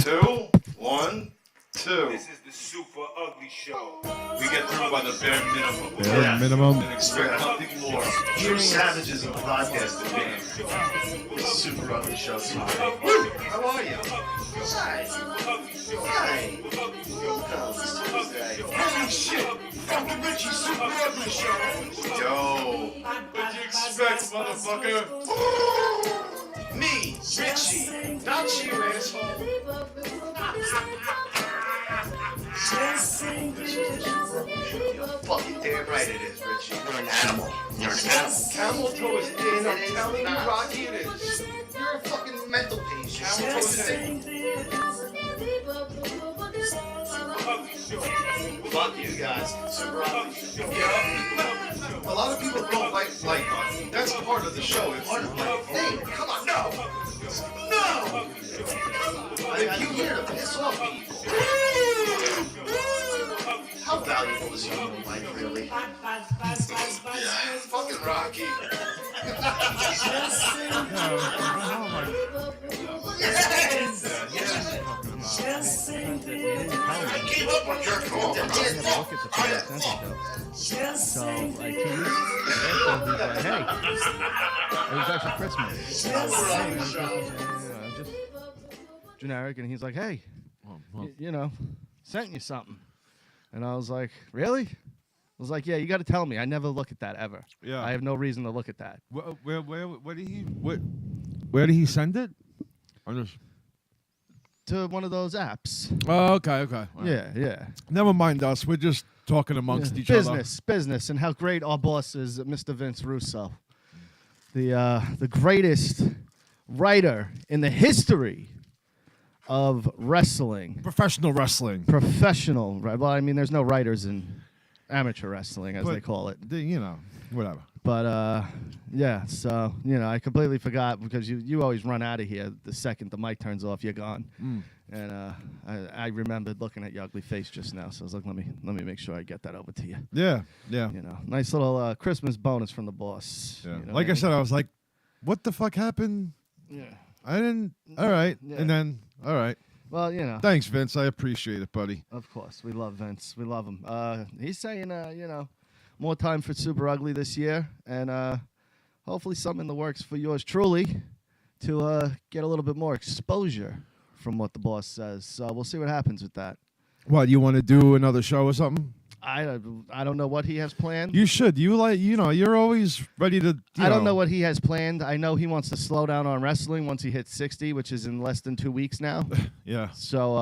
2, 1, 2. This is the Super Ugly Show. We get through by the bare minimum. Bare minimum. And expect nothing more. True savages of the podcasting game. Super Ugly Show. How are you? Hi. Hi. Holy shit! Fucking Ritchie, Super Ugly Show. Yo. What'd you expect, motherfucker? Me, Ritchie. Not you, asshole. You're fucking damn right it is, Ritchie. You're an animal. You're an animal. Camel toe is in. I'm telling you, Rocky, it is. You're a fucking mental patient. Camel toe is in. Fuck you guys. Super Ugly Show. Yeah. A lot of people don't like that's part of the show. It's part of the thing. Come on, no. No. I came here to piss off people. How valuable is human life, really? Fucking Rocky. I gave up on your call. Look at the so, like 2 weeks after, he's like, hey, it was actually Christmas. Just generic, and he's like, hey, sent you something. And I was like, really? I was like, yeah, you got to tell me. I never look at that ever. Yeah. I have no reason to look at that. Where did he send it? To one of those apps. Oh, okay. Right. Yeah. Never mind us. We're just talking amongst each other. Business, and how great our boss is, Mr. Vince Russo, the greatest writer in the history of wrestling. Professional wrestling. Well, I mean, there's no writers in amateur wrestling, as they call it. Whatever. But, yeah, so, I completely forgot because you always run out of here the second the mic turns off, you're gone. And I remembered looking at your ugly face just now, so I was like, let me make sure I get that over to you. Yeah. Nice little Christmas bonus from the boss. Yeah. Like I said, I was like, what the fuck happened? Yeah. I didn't. All right. Yeah. And then, all right. Well, Thanks, Vince. I appreciate it, buddy. Of course. We love Vince. We love him. He's saying, more time for Super Ugly this year, and hopefully something in the works for yours truly to get a little bit more exposure from what the boss says. So we'll see what happens with that. What, you want to do another show or something? I don't know what he has planned. You should. You're always ready to. I don't know what he has planned. I know he wants to slow down on wrestling once he hits 60, which is in less than 2 weeks now. Yeah. So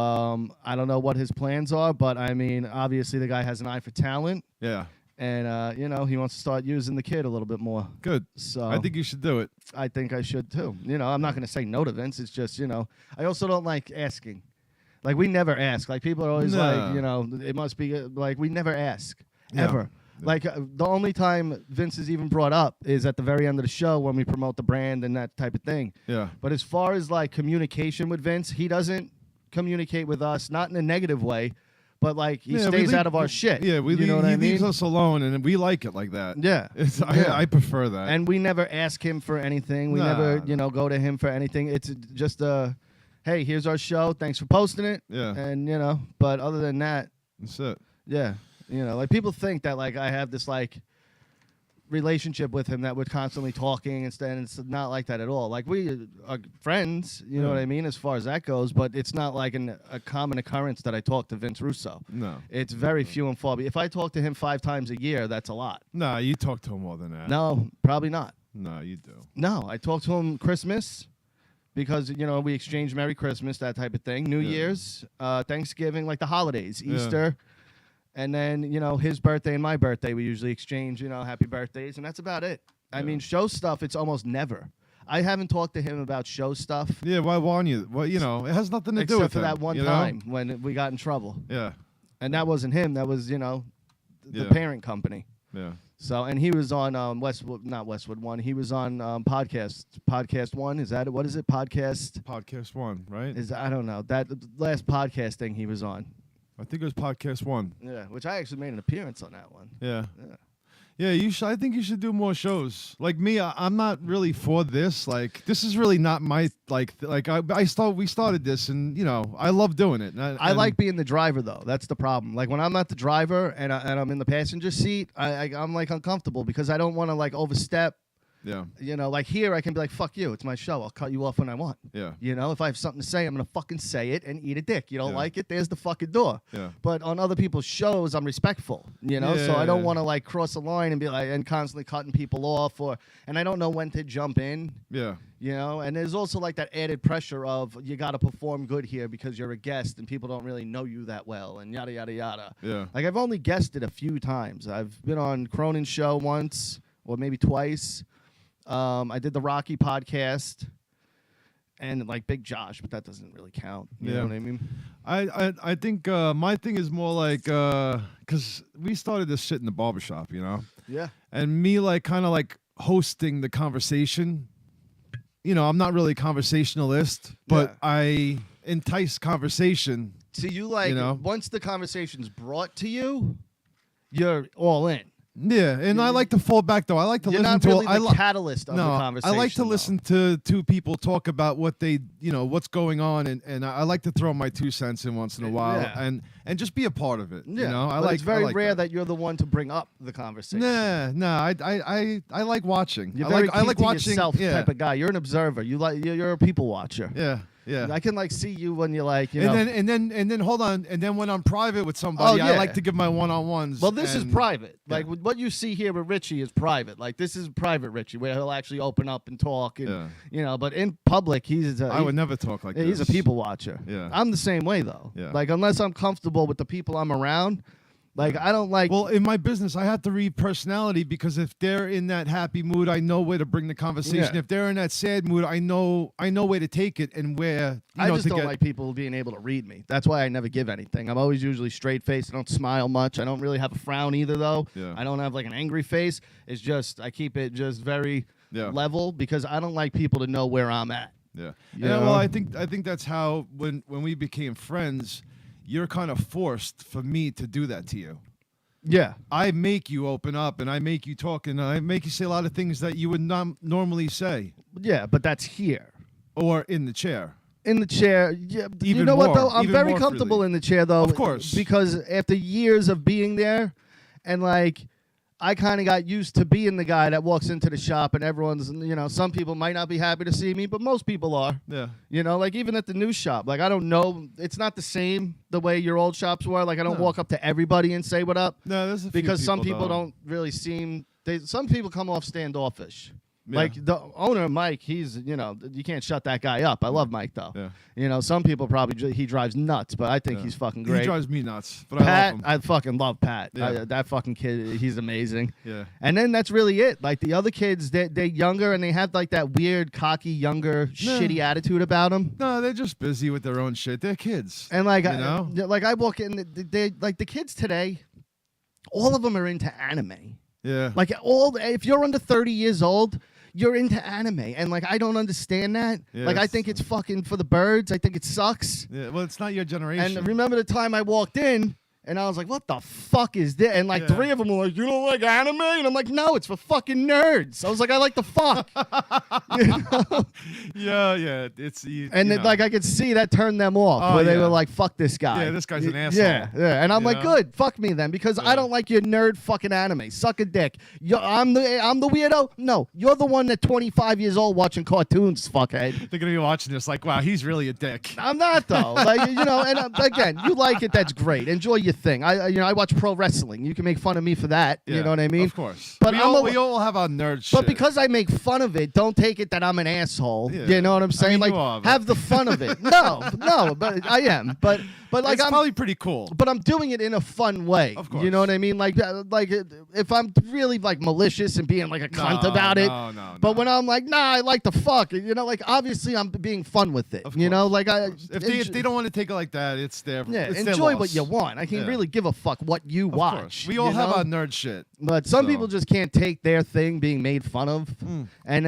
I don't know what his plans are, but I mean, obviously the guy has an eye for talent. Yeah. And, he wants to start using the kid a little bit more. Good. So I think you should do it. I think I should, too. I'm not going to say no to Vince. It's just, I also don't like asking. Like, we never ask. Like, people are always like, it must be, like, we never ask. Yeah. Ever. Like, the only time Vince is even brought up is at the very end of the show when we promote the brand and that type of thing. Yeah. But as far as, like, communication with Vince, he doesn't communicate with us, not in a negative way, but, like, he stays out of our shit. Yeah, he leaves us alone, and we like it like that. Yeah. I prefer that. And we never ask him for anything. We never, go to him for anything. It's just hey, here's our show. Thanks for posting it. Yeah. And, but other than that. That's it. Yeah. Like, people think that, like, I have this, like, relationship with him that we're constantly talking and it's not like that at all. Like, we are friends, you know what I mean, as far as that goes, but it's not like a common occurrence that I talk to Vince Russo. No. It's very few and far. If I talk to him 5 times a year, that's a lot. No, you talk to him more than that. No, probably not. No, you do. No, I talk to him Christmas because, we exchange Merry Christmas, that type of thing. New Year's, Thanksgiving, like the holidays, Easter. And then, his birthday and my birthday, we usually exchange, happy birthdays, and that's about it. I mean, show stuff, it's almost never. I haven't talked to him about show stuff. Yeah, why won't you? Well, it has nothing to do with except for that one time when we got in trouble. Yeah. And that wasn't him. That was, the parent company. Yeah. So, and he was on Westwood, not Westwood One. He was on Podcast One. Is that it? What is it? Podcast One, right? I don't know. That last podcast thing he was on. I think it was Podcast One. Yeah, which I actually made an appearance on that one. Yeah. Yeah, you should. I think you should do more shows. Like me, I'm not really for this. Like this is really not my we started this, and I love doing it. I like being the driver though. That's the problem. Like when I'm not the driver and I'm in the passenger seat, I'm like uncomfortable because I don't want to like overstep. Yeah. Like here I can be like, fuck you, it's my show. I'll cut you off when I want. Yeah. If I have something to say, I'm going to fucking say it and eat a dick. You don't like it? There's the fucking door. Yeah. But on other people's shows, I'm respectful, so I don't want to like cross a line and be like, and constantly cutting people off and I don't know when to jump in. Yeah. And there's also like that added pressure of you got to perform good here because you're a guest and people don't really know you that well and yada, yada, yada. Yeah. Like I've only guested a few times. I've been on Cronin's show once or maybe twice. I did the Rocky podcast and like Big Josh, but that doesn't really count. You know what I mean? I think my thing is more like because we started this shit in the barbershop, Yeah. and me like kind of like hosting the conversation. I'm not really a conversationalist, but I entice conversation. So you like once the conversation's brought to you, you're all in. Yeah, and I like to fall back though. I like to You're listen not to. really the catalyst of the conversation. I like to listen to two people talk about what they, what's going on, and I like to throw my 2 cents in once in a while, and just be a part of it. Yeah, it's very rare that you're the one to bring up the conversation. Nah. I like watching. You're very I like watching. Yourself type of guy. You're an observer. You're a people watcher. Yeah. Yeah. I can like see you when you're like, and then hold on, and then when I'm private with somebody, I like to give my one-on-ones. Well, this is private. Like what you see here with Ritchie is private. Like this is private Ritchie, where he'll actually open up and talk, and but in public, I would never talk like this. He's a people watcher. Yeah, I'm the same way though. Yeah. Like unless I'm comfortable with the people I'm around. Like I don't like. Well, in my business, I have to read personality because if they're in that happy mood, I know where to bring the conversation. Yeah. If they're in that sad mood, I know where to take it and where. I just don't like people being able to read me. That's why I never give anything. I'm always usually straight faced. I don't smile much. I don't really have a frown either, though. Yeah. I don't have like an angry face. It's just I keep it just very level because I don't like people to know where I'm at. Yeah. Well, I think that's how when we became friends. You're kind of forced for me to do that to you. Yeah. I make you open up, and I make you talk, and I make you say a lot of things that you would not normally say. Yeah, but that's here. Or in the chair. In the chair. Yeah. Even you know more, what, though? I'm even very more comfortable freely. in the chair, though. Of course. Because after years of being there and, like, I kind of got used to being the guy that walks into the shop and everyone's, some people might not be happy to see me, but most people are. Yeah. Like even at the new shop, like I don't know, it's not the same the way your old shops were. Like I don't walk up to everybody and say what up. No, there's a few because some people people don't really some people come off standoffish. Yeah. Like the owner, Mike, he's, you can't shut that guy up. I love Mike, though. Yeah. Some people probably, he drives nuts, but I think he's fucking great. He drives me nuts, but Pat, I love him. I fucking love Pat. Yeah. That fucking kid, he's amazing. Yeah. And then that's really it. Like the other kids, they're younger and they have like that weird, cocky, younger, shitty attitude about them. No, they're just busy with their own shit. They're kids. And like, I walk in, they like the kids today, all of them are into anime. Yeah. Like if you're under 30 years old, you're into anime, and like I don't understand that. Yeah, like I think it's fucking for the birds. I think it sucks. Yeah, well, it's not your generation. And remember the time I walked in, and I was like, "What the fuck is this?" And like 3 of them were like, "You don't like anime?" And I'm like, "No, it's for fucking nerds." I was like, "I like the fuck." Yeah. It's and then like I could see that turned them off, where they were like, "Fuck this guy." Yeah, this guy's an asshole. Yeah. And I'm like, "Good, fuck me then," because I don't like your nerd fucking anime. Suck a dick. I'm the weirdo. No, you're the one at 25 years old watching cartoons, fuckhead. They're gonna be watching this like, wow, he's really a dick. I'm not though. Like and again, you like it. That's great. Enjoy your thing. I watch pro wrestling. You can make fun of me for that. Yeah, You know what I mean? Of course. But we all have our nerd shit. But because I make fun of it, don't take it that I'm an asshole. Yeah. You know what I'm saying? I mean, like, you are, but- have the fun of it. No, but I am. But like it's I'm probably pretty cool. But I'm doing it in a fun way. Of course. You know what I mean? Like if I'm really like malicious and being like a cunt about it. No. But when I'm like, nah, I like the fuck. Like obviously I'm being fun with it. Of You know, course. like If they don't want to take it like that, it's their it's their enjoy loss. what you want. I can't Yeah. really give a fuck what you Of watch. course. We all have our nerd shit. But some So. people just can't take their thing being made fun of. And,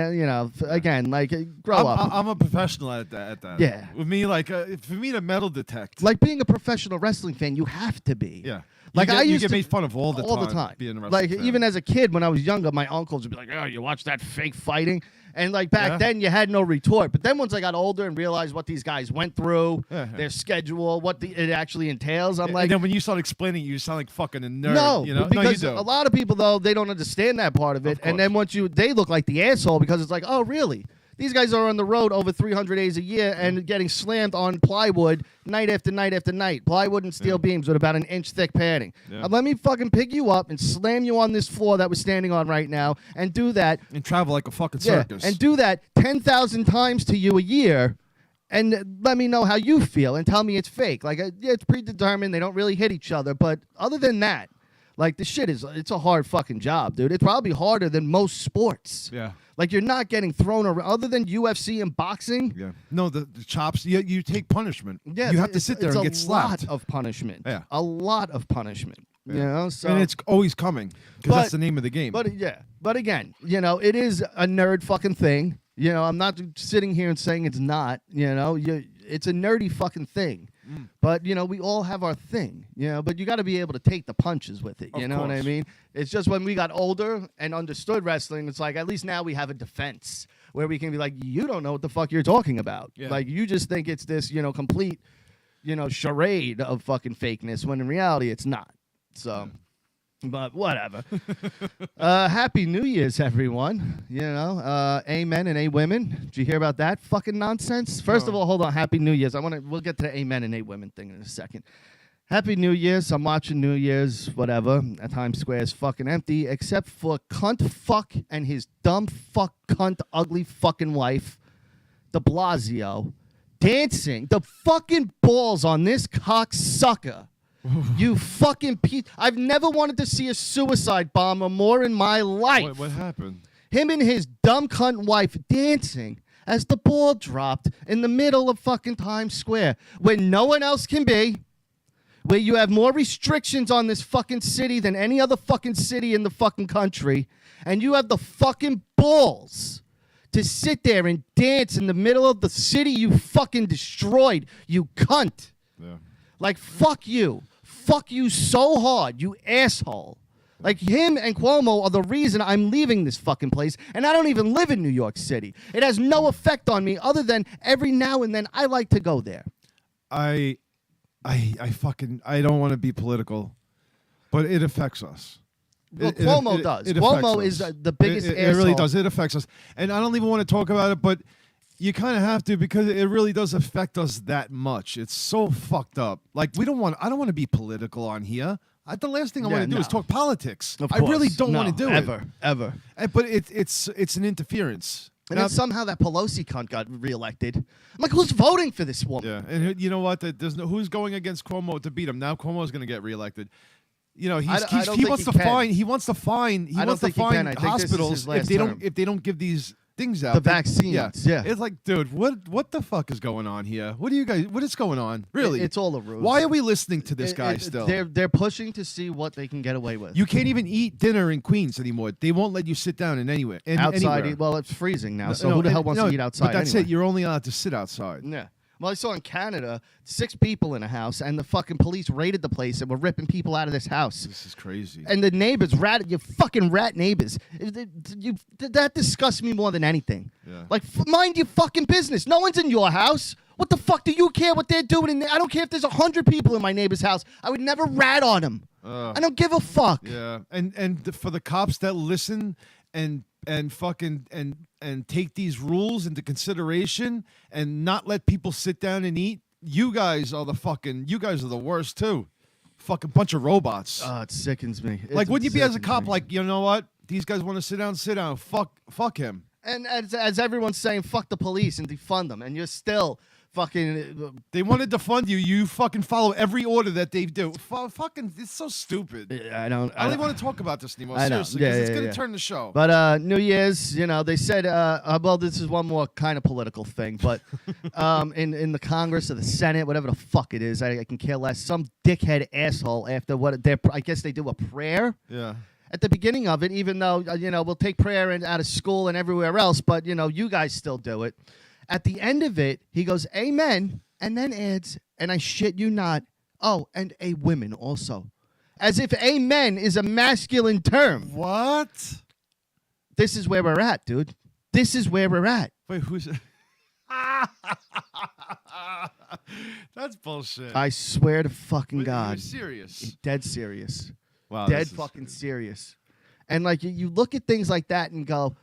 again, like, grow up. I'm a professional at that. Yeah. With me, like, for me to metal detect. Like being a professional wrestling fan, you have to be. Yeah. Like you you get made fun of all the time. Being a wrestling Like fan. even as a kid, when I was younger, my uncles would be like, "Oh, you watch that fake fighting," and like back then, you had no retort. But then once I got older and realized what these guys went through, their schedule, what it actually entails, I'm like. And then when you start explaining, you sound like fucking a nerd. No, you know, because no, you do. a lot of people though they don't understand that part of it, and then once they look like the asshole because it's like, oh really? These guys are on the road over 300 days a year and getting slammed on plywood night after night after night. Plywood and steel beams with about an inch thick padding. Yeah. Let me fucking pick you up and slam you on this floor that we're standing on right now and do that. And travel like a fucking circus. And do that 10,000 times to you a year and let me know how you feel and tell me it's fake. Like, yeah, it's predetermined. They don't really hit each other. But other than that, like, the shit it's a hard fucking job, dude. It's probably harder than most sports. Yeah. Like, you're not getting thrown around. Other than UFC and boxing. Yeah. No, the chops, you take punishment. Yeah, you have to sit there and get slapped. It's a lot of punishment. Yeah. A lot of punishment. Yeah. You know? So, and it's always coming because that's the name of the game. But again, you know, it is a nerd fucking thing. You know, I'm not sitting here and saying it's not. You know, it's a nerdy fucking thing. But, you know, we all have our thing, you know, but you got to be able to take the punches with it. You know what I mean? It's just when we got older and understood wrestling, it's like at least now we have a defense where we can be like, you don't know what the fuck you're talking about. Yeah. Like, you just think it's this, you know, complete, you know, charade of fucking fakeness when in reality it's not. So... But whatever. Happy New Year's, everyone. You know, amen and a women. Did you hear about that fucking nonsense? First of all, hold on. Happy New Year's. We'll get to the amen and a women thing in a second. Happy New Year's. I'm watching New Year's, whatever. Times Square is fucking empty, except for cunt fuck and his dumb fuck cunt ugly fucking wife, de Blasio, dancing the fucking balls on this cocksucker. You fucking piece. I've never wanted to see a suicide bomber more in my life. What happened? Him and his dumb cunt wife dancing as the ball dropped in the middle of fucking Times Square where no one else can be, where you have more restrictions on this fucking city than any other fucking city in the fucking country, and you have the fucking balls to sit there and dance in the middle of the city you fucking destroyed, you cunt. Yeah. Like, fuck you. Fuck you so hard, you asshole. Like, him and Cuomo are the reason I'm leaving this fucking place, and I don't even live in New York City. It has no effect on me other than every now and then I like to go there. I don't want to be political, but it affects us. Well, Cuomo does. Cuomo is the biggest asshole. It really does. It affects us. And I don't even want to talk about it, but you kind of have to because it really does affect us that much. It's so fucked up. Like, I don't want to be political on here. The last thing I want to do is talk politics. Of I course. really don't want to do ever, it. Ever. But it's an interference. And then somehow that Pelosi cunt got reelected. I'm like, who's voting for this woman? Yeah, and you know what? Who's going against Cuomo to beat him? Now Cuomo's going to get reelected. You know, he wants to fine hospitals if they don't give these things out. The vaccines. Yeah. It's like, dude, what the fuck is going on here? What is going on? Really? It's all a ruse. Why are we listening to this guy still? They're pushing to see what they can get away with. You can't even eat dinner in Queens anymore. They won't let you sit down anywhere. Outside, well, it's freezing now, so who the hell wants to eat outside? But that's anyway? it. You're only allowed to sit outside. Yeah. Well, I saw in Canada 6 people in a house, and the fucking police raided the place and were ripping people out of this house. This is crazy. And the neighbors, you fucking rat neighbors. That disgusts me more than anything. Yeah. Like, mind your fucking business. No one's in your house. What the fuck do you care what they're doing in there? I don't care if there's 100 people in my neighbor's house. I would never rat on them. I don't give a fuck. Yeah. And for the cops that listen and fucking and take these rules into consideration and not let people sit down and eat, you guys are the worst too. Fucking bunch of robots. Oh, it sickens me. Like, wouldn't you be as a cop like, you know what? These guys want to sit down. Fuck him. And as everyone's saying, fuck the police and defund them, and you're still fucking. They want to defund you. You fucking follow every order that they do. Fucking, it's so stupid. I don't even want to talk about this anymore. Seriously, because it's gonna turn the show. But New Year's, you know, they said, well, this is one more kind of political thing, but in the Congress or the Senate, whatever the fuck it is, I can care less. Some dickhead asshole after I guess they do a prayer. Yeah. At the beginning of it, even though, you know, we'll take prayer out of school and everywhere else, but, you know, you guys still do it. At the end of it, he goes, amen, and then adds, and I shit you not, oh, and a women also. As if amen is a masculine term. What? This is where we're at, dude. This is where we're at. Wait, who's... That's bullshit. I swear to fucking Wait, God. You're serious. Dead serious. Wow. Dead this is fucking crazy. serious. And like you look at things like that and go,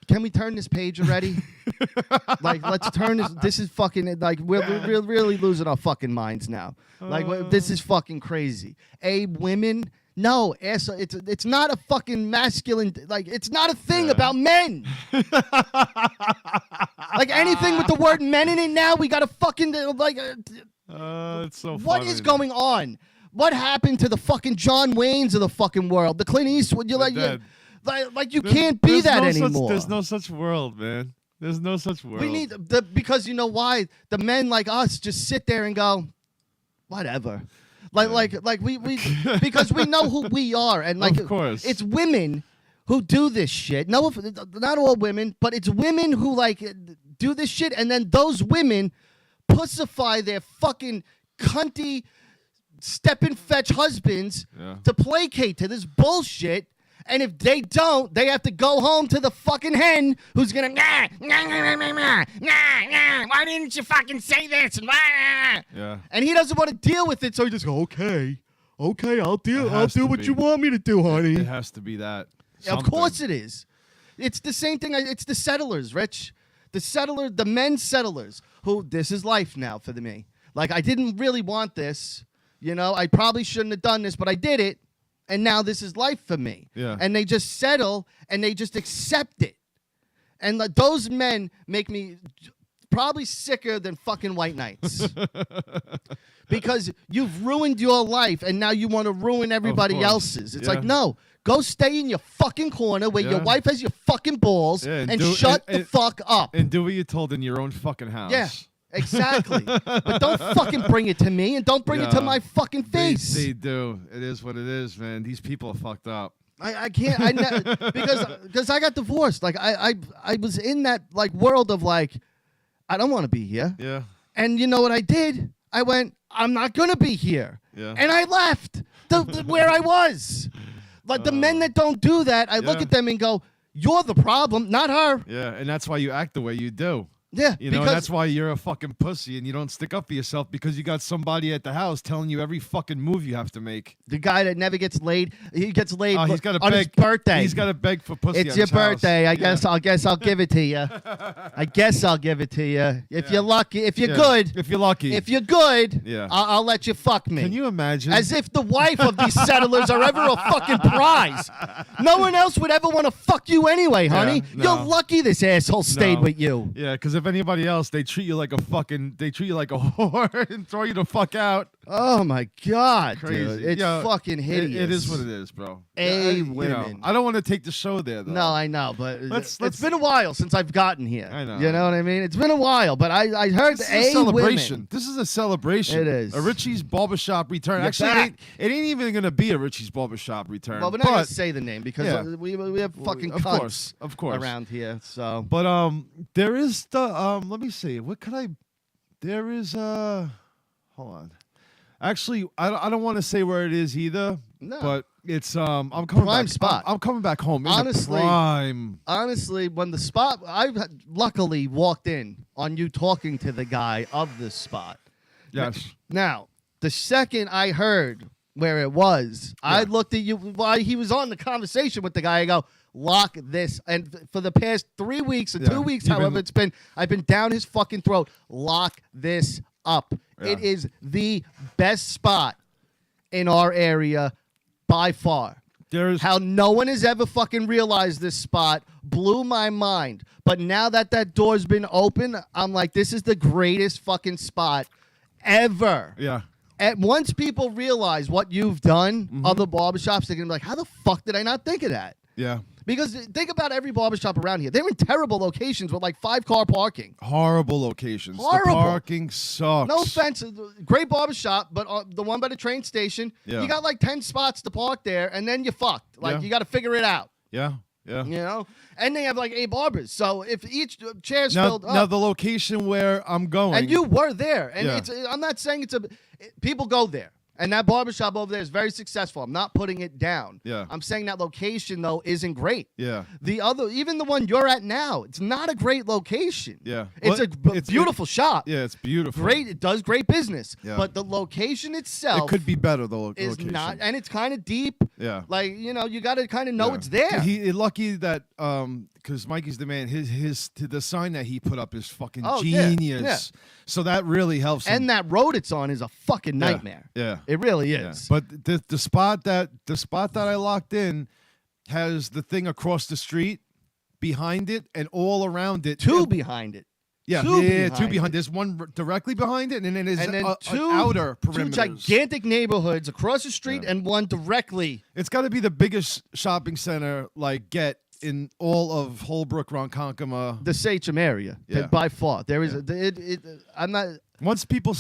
can we turn this page already? Like, let's turn this. This is fucking like we're really losing our fucking minds now. Like this is fucking crazy. Women. No, it's not a fucking masculine. Like it's not a thing about men. Like anything with the word men in it now, we gotta fucking like. It's so What funny. is going on? What happened to the fucking John Waynes of the fucking world? The Clint Eastwood. You're like, dead. like you can't be There's that no anymore. There's no such world, man. There's no such world. We need because you know why the men like us just sit there and go, whatever. Like we because we know who we are and like Of course. it's women who do this shit. No, not all women, but it's women who like do this shit, and then those women pussify their fucking cunty step and fetch husbands to placate to this bullshit. And if they don't, they have to go home to the fucking hen who's gonna why didn't you fucking say this? Yeah. And he doesn't want to deal with it, so he just goes, okay, I'll do has to what be. you want me to do, honey. It has to be that. Of course it is. It's the same thing. It's the settlers, Rich. The men settlers who this is life now for me. Like I didn't really want this, you know. I probably shouldn't have done this, but I did it. And now this is life for me. Yeah. And they just settle and they just accept it. And those men make me probably sicker than fucking white knights. Because you've ruined your life and now you want to ruin everybody course. else's. It's Yeah. like, no, go stay in your fucking corner where your wife has your fucking balls and shut the fuck up. And do what you're told in your own fucking house. Yeah. Exactly. But don't fucking bring it to me and don't bring it to my fucking face. They do. It is what it is, man. These people are fucked up. I can't because I got divorced. Like I was in that like world of like I don't want to be here. Yeah. And you know what I did? I went, I'm not gonna be here. Yeah. And I left where I was. Like the men that don't do that, I look Yeah. at them and go, you're the problem, not her. Yeah. And that's why you act the way you do. Yeah, You know, and because that's why you're a fucking pussy and you don't stick up for yourself because you got somebody at the house telling you every fucking move you have to make. the guy that never gets laid, he gets laid Oh, he's got to on beg. his birthday. He's got to beg for pussy. It's at your his house. birthday. I Yeah. guess I'll give it to you. I guess I'll give it to you. If you're lucky, if you're Yeah. good, If you're lucky. if you're good, Yeah. I'll let you fuck me. Can you imagine? As if the wife of these settlers are ever a fucking prize. No one else would ever want to fuck you anyway, honey. no. You're lucky this asshole stayed No. with you. Yeah, because if anybody else, they treat you like a whore and throw you the fuck out. Oh my God, Crazy. dude. It's Yeah, fucking hideous. It is what it is, bro. Women. I don't want to take the show there, though. No, I know, but Let's- it's been a while since I've gotten here. I know. You know what I mean? It's been a while, but I heard This is a celebration. women. This is a celebration. It is. A Ritchie's Barbershop return. You're Actually, back. it ain't even going to be a Ritchie's Barbershop return. Well, we're not gonna but, say the name because Yeah. we have fucking of cunts course. around here. So But there is the let me see. What could I? There is hold on. Actually, I don't want to say where it is either. No. But it's I'm coming Prime back. spot. I'm coming back home. In the Honestly- prime. honestly, when the spot, I luckily walked in on you talking to the guy of the spot. Yes. Now, the second I heard where it was, I looked at you while he was on the conversation with the guy. I go, lock this. And for the past 3 weeks or Yeah. 2 weeks, You've however been- it's been, I've been down his fucking throat. Lock this up. Yeah. It is the best spot in our area by far. There is How no one has ever fucking realized this spot blew my mind. But now that door's been open, I'm like, this is the greatest fucking spot ever. yeah. And once people realize what you've done, other barbershops, they're going to be like, how the fuck did I not think of that? Yeah. Because think about every barbershop around here. They're in terrible locations with like 5-car parking. Horrible locations. Horrible. The parking sucks. No offense, great barbershop, but the one by the train station, Yeah. you got like 10 spots to park there, and then you're fucked. Like, Yeah. you got to figure it out. Yeah. Yeah. You know, and they have like 8 barbers. So if each chair's Now, filled up, now the location where I'm going, and you were there, and Yeah. I'm not saying people go there. And that barbershop over there is very successful. I'm not putting it down. Yeah. I'm saying that location, though, isn't great. Yeah. Even the one you're at now, it's not a great location. Yeah. It's Well, a beautiful shop. Yeah, it's beautiful. Great. It does great business. Yeah. But the location It itself could be better, the is location. not, and it's kind of deep. Yeah. Like, you got to kind of know Yeah. it's there. He lucky that because Mikey's the man. The sign that he put up is fucking Oh, yeah. genius. Yeah. So that really helps him. And that road it's on is a fucking nightmare. Yeah. It really Yeah. is. But the spot that I locked in has the thing across the street, behind it, and all around it. Two behind it. Yeah, two two behind behind. it. There's one directly behind it, and then there's And then an two outer perimeter. gigantic neighborhoods across the street, Yeah. and one directly. It's got to be the biggest shopping center in all of Holbrook, Ronkonkoma. The Sachem area, Yeah. by far. There is Yeah. I'm not. Once people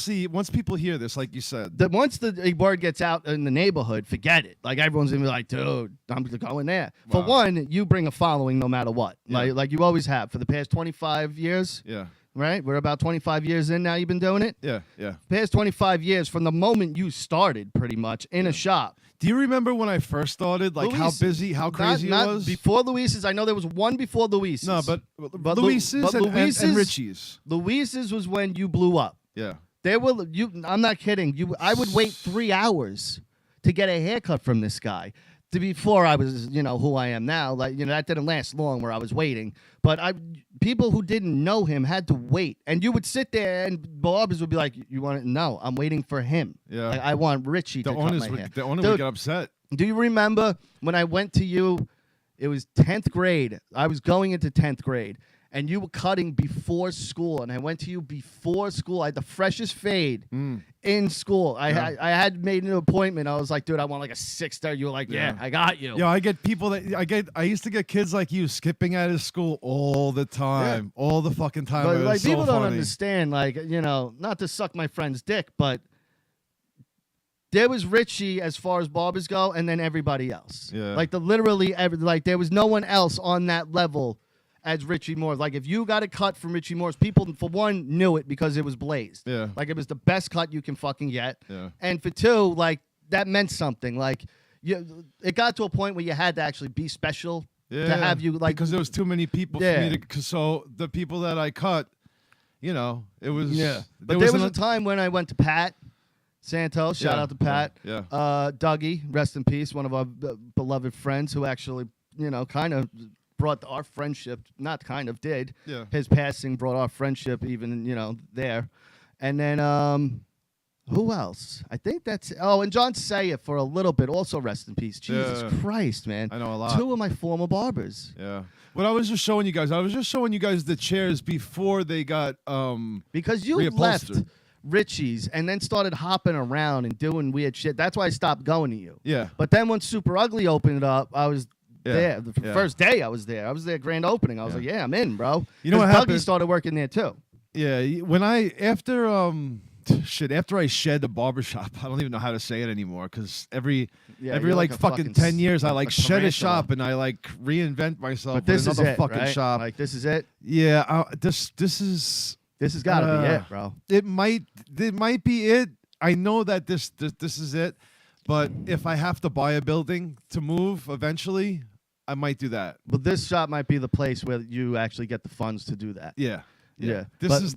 hear this, like you said, Once the word gets out in the neighborhood, forget it. Like everyone's gonna be like, dude, I'm going there. For Wow. one, you bring a following no matter what. Yeah. Like you always have for the past 25 years. yeah, Right? We're about 25 years in now. You've been doing it. yeah, yeah. Past 25 years from the moment you started, pretty much in a shop. Do you remember when I first started? Like how Luis- busy, how crazy not it was? Before Luis's. I know there was one before Luis's. No, but But Luis's and Luis's- Ritchie's. Luis's was when you blew up. Yeah, There were you. I'm not kidding. I would wait 3 hours to get a haircut from this guy. Before I was, who I am now. Like, that didn't last long where I was waiting. But people who didn't know him had to wait, and you would sit there, and barbers would be like, "You want it? No, I'm waiting for him. Yeah. Like, I want Ritchie the to cut owners my hair." would Dude, get upset. do you remember when I went to you? It was 10th grade. I was going into 10th grade, and you were cutting before school, and I went to you before school. I had the freshest fade in school. I had made an appointment. I was like, dude, I want like a 6:30. You were like, yeah, I got you. Yeah, I get people that I used to get kids like you skipping out of school all the time, all the fucking time. But It was like so people don't funny. understand, like, not to suck my friend's dick, but there was Ritchie as far as barbers go, and then everybody else. Yeah. Like there was no one else on that level as Ritchie Moore's. Like if you got a cut from Ritchie Moore's, people for one knew it because it was blazed. Yeah. Like it was the best cut you can fucking get. Yeah. And for two, like that meant something. Like it got to a point where you had to actually be special Yeah, to have you like because there was too many people Yeah. for me to. So the people that I cut, it was But there was a time when I went to Pat Santos. Shout Yeah, out to Pat. yeah. Dougie, rest in peace, one of our beloved friends who actually, kind of brought our friendship, not kind of, did. Yeah. His passing brought our friendship even, there. And then, who else? I think that's, and John Sayer for a little bit, also rest in peace. Jesus Yeah. Christ, man. I know a lot. 2 of my former barbers. Yeah. But I was just showing you guys. The chairs before they got Because you left reupholstered. Ritchie's and then started hopping around and doing weird shit. That's why I stopped going to you. Yeah. But then when Super Ugly opened it up, I was Yeah. there. The Yeah. first day I was there. I was there grand opening. I was Yeah. like, yeah, I'm in, bro. You know what 'Cause Dougie happened? started working there too. Yeah, when after I shed the barbershop, I don't even know how to say it anymore because every Yeah, you're like a fucking fucking 10 years I like a shed a tarantula. shop and I like reinvent myself But this with is another it, fucking right? shop. Like this is it. Yeah, this is This has got to be it, bro. it might be it. I know that this is it, but if I have to buy a building to move eventually, I might do that. But this shop might be the place where you actually get the funds to do that. Yeah. Yeah. Because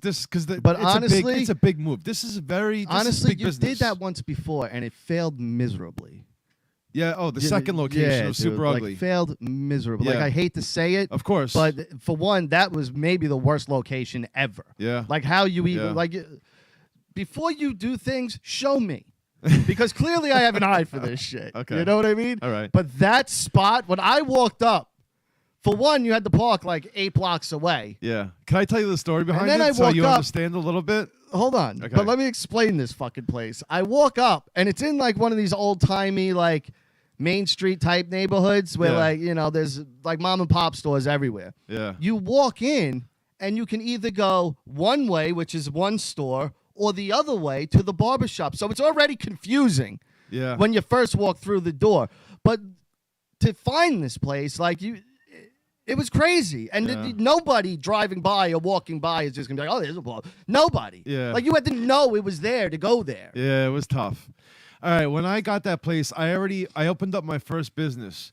but honestly- it's a big move. This is Honestly, big you business. did that once before and it failed miserably. Yeah. Oh, the You- second location yeah, was dude, super ugly. Like, failed miserably. Like Yeah. I hate to say it, Of course. but for one, that was maybe the worst location ever. Yeah. Like how you even Yeah. like before you do things, show me. Because clearly I have an eye for this shit. Okay. You know what I mean? All right. But that spot, when I walked up, for one, you had to park like 8 blocks away. Yeah. Can I tell you the story behind then it I so you walked up- understand a little bit? Hold on. Okay. But let me explain this fucking place. I walk up and it's in like one of these old timey like Main Street type neighborhoods where Yeah. like, there's like mom and pop stores everywhere. Yeah. You walk in and you can either go one way, which is one store, or the other way to the barbershop. So it's already confusing Yeah. when you first walk through the door. But to find this place, like It was crazy. And nobody driving by or walking by is just going to be like, oh, there's a ball. Nobody. Yeah. Like, you had to know it was there to go there. Yeah, it was tough. All right, when I got that place, I opened up my first business.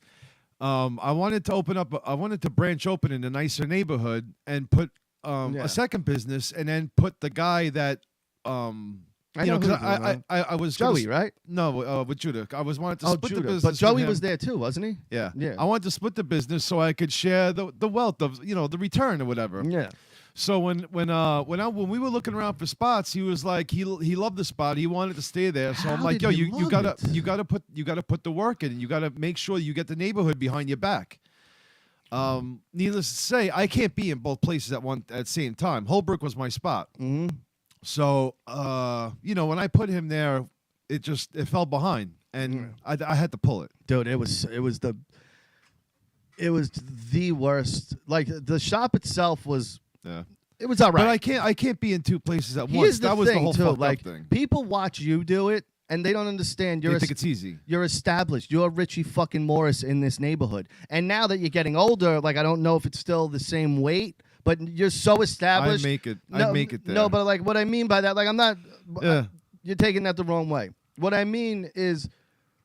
I wanted to branch open in a nicer neighborhood and put a second business, and then put the guy that I know because who I was Joey, right? No, with Judah. I wanted to split the Judah. business. But Joey with him. was there too, wasn't he? Yeah. Yeah. I wanted to split the business so I could share the wealth of the return or whatever. Yeah. So when we were looking around for spots, he was like he loved the spot. He wanted to stay there. So I'm How like, did yo, he you love it? you gotta put the work in. You gotta make sure you get the neighborhood behind your back. Needless to say, I can't be in both places at the same time. Holbrook was my spot. Mm-hmm. So when I put him there, it fell behind, and I had to pull it. Dude, it was the worst. Like, the shop itself was. Yeah. It was all right. But I can't be in two places at once. Here's That was the thing, whole too. fucked Like, up thing. people watch you do it, and they don't understand. You think it's easy? You're established. You're Ritchie fucking Morris in this neighborhood. And now that you're getting older, like, I don't know if it's still the same weight, but you're so established. I make it there. No, but like, what I mean by that, like, I'm not. Yeah. You're taking that the wrong way. What I mean is,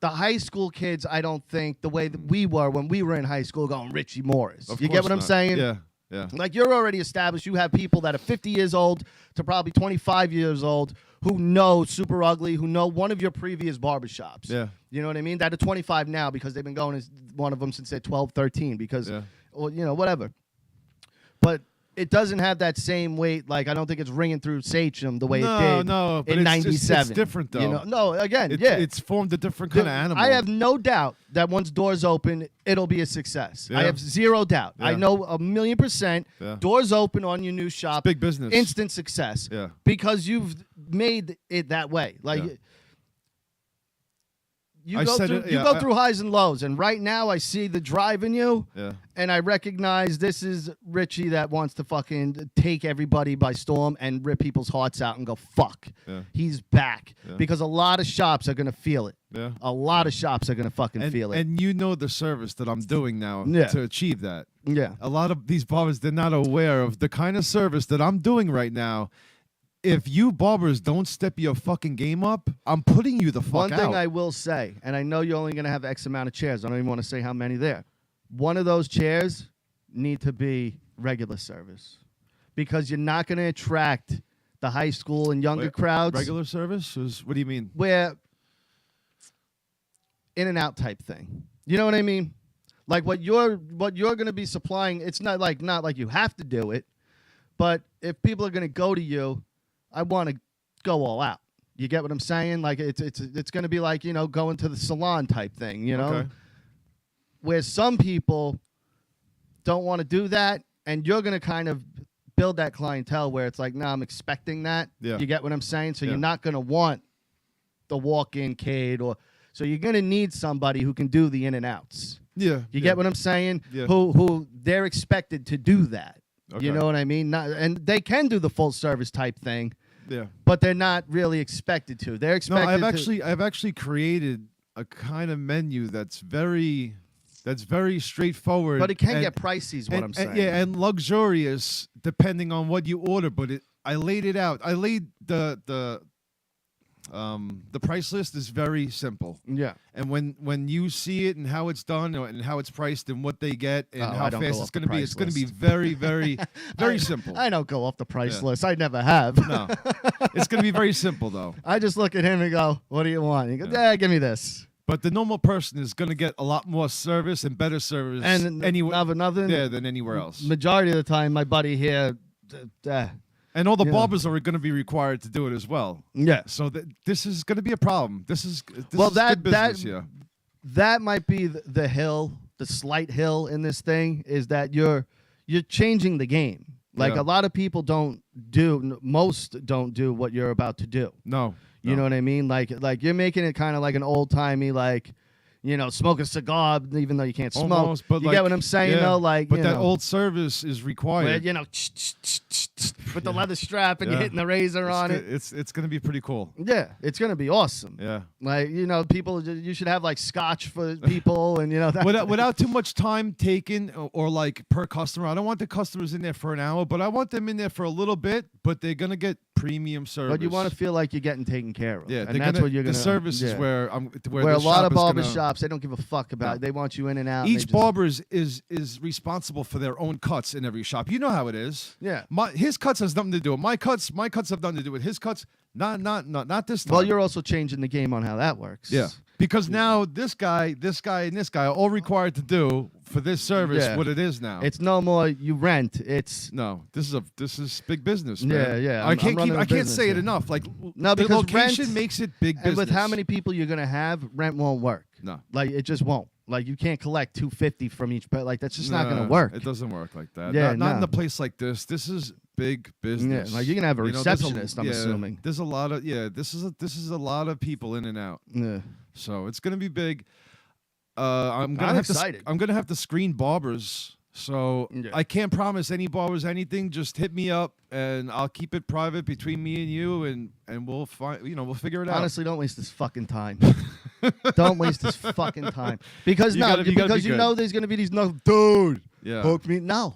the high school kids, I don't think the way that we were when we were in high school going Ritchie Morris. Of You get course what I'm not. saying? Yeah. Yeah. Like, you're already established. You have people that are 50 years old to probably 25 years old who know Super Ugly, who know one of your previous barbershops. Yeah. You know what I mean? That are 25 now because they've been going as one of them since they're 12, 13 because, or, whatever. But it doesn't have that same weight. Like, I don't think it's ringing through Sachem the way it did but in it's '97. It's different, though. No, again, It's formed a different kind of animal. I have no doubt that once doors open, it'll be a success. Yeah. I have zero doubt. I Yeah. know 1,000,000%. Yeah. Doors open on your new shop. Big business. Instant success. Yeah. Because you've made it that way. Like, Yeah. you I go said through, it- you yeah, go I- through highs and lows. And right now, I see the drive in you. Yeah. And I recognize this is Ritchie that wants to fucking take everybody by storm and rip people's hearts out and go, fuck. Yeah. He's back. Yeah. Because a lot of shops are going to feel it. Yeah. A lot of shops are going to fucking feel it. And you know the service that I'm doing now Yeah. to achieve that. Yeah. A lot of these barbers, they're not aware of the kind of service that I'm doing right now. If you barbers don't step your fucking game up, I'm putting you the fuck One out. thing I will say, and I know you're only going to have X amount of chairs. I don't even want to say how many there. One of those chairs need to be regular service because you're not going to attract the high school and younger crowds. Regular service? What do you mean? Where in and out type thing. You know what I mean? Like what you're going to be supplying, it's not like you have to do it, but if people are going to go to you, I want to go all out. You get what I'm saying? Like it's going to be like, going to the salon type thing, Okay. Where some people don't want to do that, and you're going to kind of build that clientele where it's like, nah, I'm expecting that. Yeah. You get what I'm saying? So Yeah. you're not going to want the walk-in kid so you're going to need somebody who can do the in and outs. Yeah. You get what I'm saying? Yeah. Who they're expected to do that. Okay. You know what I mean? And they can do the full service type thing, Yeah. but they're not really expected to. They're No, expected I've actually created a kind of menu that's very straightforward. But it can and- get pricey is what I'm saying. Yeah, and luxurious depending on what you order. But I laid it out. I laid the price list is very simple. Yeah. And when you see it and how it's done and how it's priced and what they get and Oh, how I don't fast go it's off the going to be, it's price going to be list. very, very, very simple. I don't go off the price Yeah. list. I never have. No, it's going to be very simple though. I just look at him and go, what do you want? He goes, yeah, give me this. But the normal person is going to get a lot more service and better service And anywhere nothing. there than anywhere else. Majority of the time, my buddy here, And all the Yeah. barbers are going to be required to do it as well. yeah. So this is going to be a problem. This is Well, is that- good business here. That might be the hill, the slight hill in this thing is that you're changing the game. Like Yeah. a lot of people most don't do what you're about to do. No, You know what I mean? Like you're making it kind of like an old timey, like smoke a cigar even though you can't smoke. Almost, but you get what I'm saying though? Like, but that old service is where, required. with the leather strap and you're hitting the razor on it. It's gonna be pretty cool. Yeah, it's gonna be awesome. Yeah. Like, people, you should have like scotch for people and that. Without too much time taken or like per customer. I don't want the customers in there for an hour, but I want them in there for a little bit, but they're gonna get premium service. But you want to feel like you're getting taken care of. Yeah, and that's what you're gonna. The service is where where a lot of barbershops, they don't give a fuck about it. They want you in and out. Each barber is responsible for their own cuts in every shop. You know how it is. Yeah. His cuts has nothing to do with my cuts. My cuts have nothing to do with his cuts. Not this time. Well, you're also changing the game on how that works. Yeah. Because now this guy, and this guy are all required to do for this service what it is now. It's no more you rent. It's this is big business, man. Yeah. I can't say it enough. Like no, the because location rent, makes it big business. And with how many people you're gonna have, rent won't work. No, like it just won't. Like you can't collect $250 from each, but like that's just not gonna work. It doesn't work like that. Yeah, not in a place like this. This is big business. Yeah, like you're gonna have a receptionist. I'm assuming. There's a lot of This is a lot of people in and out. Yeah. So it's gonna be big. I'm excited. I'm gonna have to screen barbers. So I can't promise any barbers anything. Just hit me up and I'll keep it private between me and you, and we'll find. We'll figure it out. Honestly, don't waste this fucking time. Don't waste this fucking time because You gotta be there's gonna be these dude. Yeah. Hook me. No,